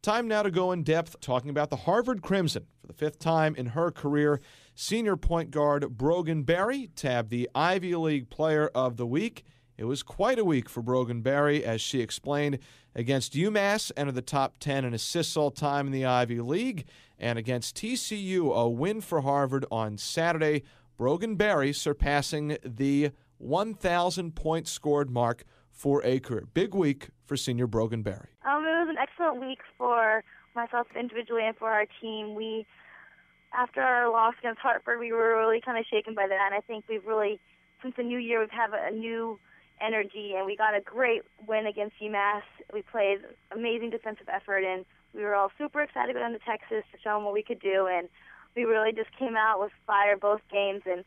Time now to go in depth talking about the Harvard Crimson. For the fifth time in her career, senior point guard Brogan Berry tabbed the Ivy League Player of the Week. It was quite a week for Brogan Berry, as she explained. Against UMass, entered the top 10 in assists all time in the Ivy League. And against TCU, a win for Harvard on Saturday. Brogan Berry surpassing the 1,000 points scored mark for a career. Big week for senior Brogan Berry. It was an excellent week for myself individually and for our team. After our loss against Hartford, we were really kind of shaken by that. And I think we've really, since the new year, we've had a new energy, and we got a great win against UMass. We played amazing defensive effort, and we were all super excited to go down to Texas to show them what we could do. And we really just came out with fire both games. And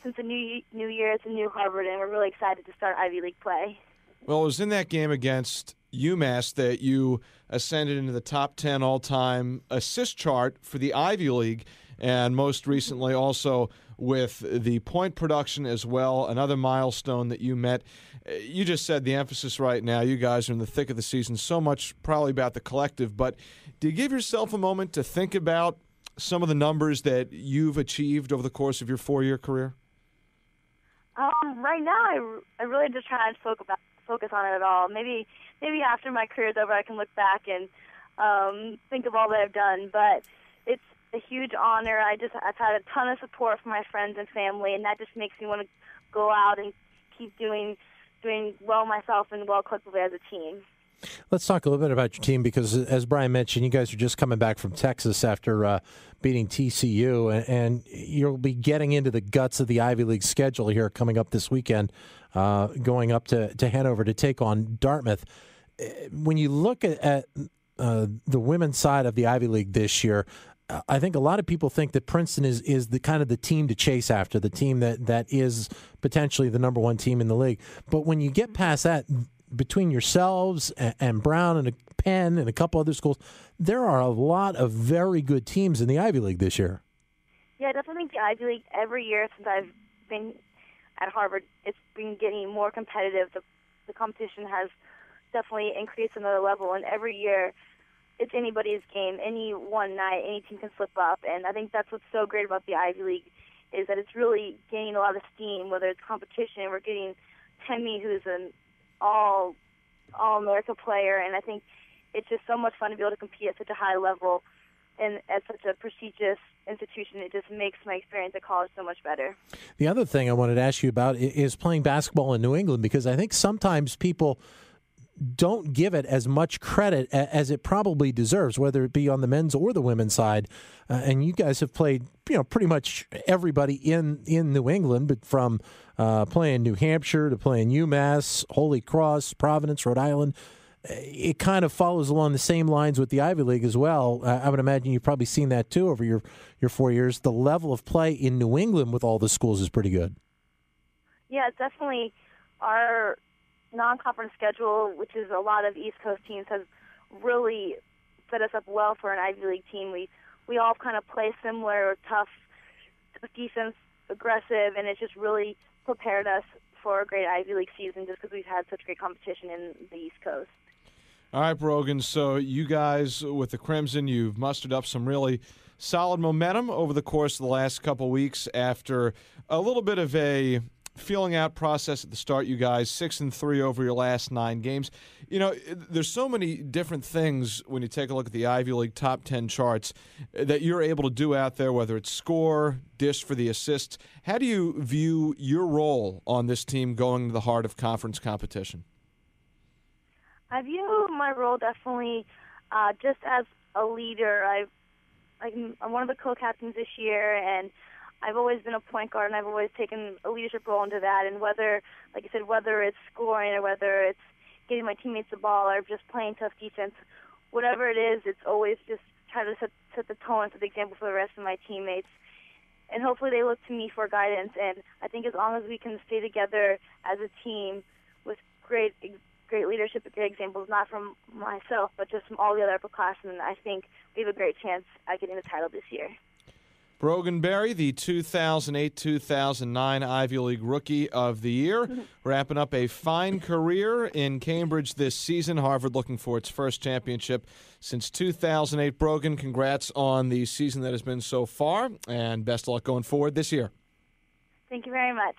since the new year, it's a new Harvard, and we're really excited to start Ivy League play. Well, it was in that game against UMass that you ascended into the top 10 all-time assist chart for the Ivy League, and most recently also with the point production as well, another milestone that you met. You just said the emphasis right now, you guys are in the thick of the season, so much probably about the collective, but do you give yourself a moment to think about some of the numbers that you've achieved over the course of your 4-year career? Right now, I really just try to focus on it at all. Maybe after my career's over, I can look back and think of all that I've done. But it's a huge honor. I've had a ton of support from my friends and family, and that just makes me want to go out and keep doing well myself and well collectively as a team. Let's talk a little bit about your team because, as Brian mentioned, you guys are just coming back from Texas after beating TCU, and you'll be getting into the guts of the Ivy League schedule here coming up this weekend, going up to Hanover to take on Dartmouth. When you look at the women's side of the Ivy League this year, I think a lot of people think that Princeton is the kind of the team to chase after, the team that is potentially the number one team in the league. But when you get past that, between yourselves and Brown and Penn and a couple other schools, there are a lot of very good teams in the Ivy League this year. Yeah, I definitely think the Ivy League every year since I've been at Harvard, it's been getting more competitive. The competition has definitely increased another level, and every year it's anybody's game. Any one night, any team can slip up, and I think that's what's so great about the Ivy League is that it's really gaining a lot of steam, whether it's competition. We're getting Temi, who's an all-America player, and I think it's just so much fun to be able to compete at such a high level and at such a prestigious institution. It just makes my experience at college so much better. The other thing I wanted to ask you about is playing basketball in New England, because I think sometimes people don't give it as much credit as it probably deserves, whether it be on the men's or the women's side. And you guys have played, pretty much everybody in New England, but from playing New Hampshire to playing UMass, Holy Cross, Providence, Rhode Island. It kind of follows along the same lines with the Ivy League as well. I would imagine you've probably seen that too over your 4 years. The level of play in New England with all the schools is pretty good. Yeah, it's definitely our non-conference schedule, which is a lot of East Coast teams, has really set us up well for an Ivy League team. We all kind of play similar, tough defense, aggressive, and it's just really prepared us for a great Ivy League season just because we've had such great competition in the East Coast. All right, Brogan, so you guys with the Crimson, you've mustered up some really solid momentum over the course of the last couple weeks after a little bit of a feeling out process at the start. You guys 6-3 over your last 9 games. There's so many different things when you take a look at the Ivy League top 10 charts that you're able to do out there, whether it's score, dish for the assists. How do you view your role on this team going to the heart of conference competition? I view my role definitely just as a leader. I'm one of the co-captains this year, and I've always been a point guard, and I've always taken a leadership role into that. And whether, like I said, whether it's scoring or whether it's getting my teammates the ball or just playing tough defense, whatever it is, it's always just try to set the tone, set the example for the rest of my teammates. And hopefully they look to me for guidance. And I think as long as we can stay together as a team with great leadership and great examples, not from myself, but just from all the other upperclassmen, I think we have a great chance at getting the title this year. Brogan Berry, the 2008-2009 Ivy League Rookie of the Year, wrapping up a fine career in Cambridge this season. Harvard looking for its first championship since 2008. Brogan, congrats on the season that has been so far, and best of luck going forward this year. Thank you very much.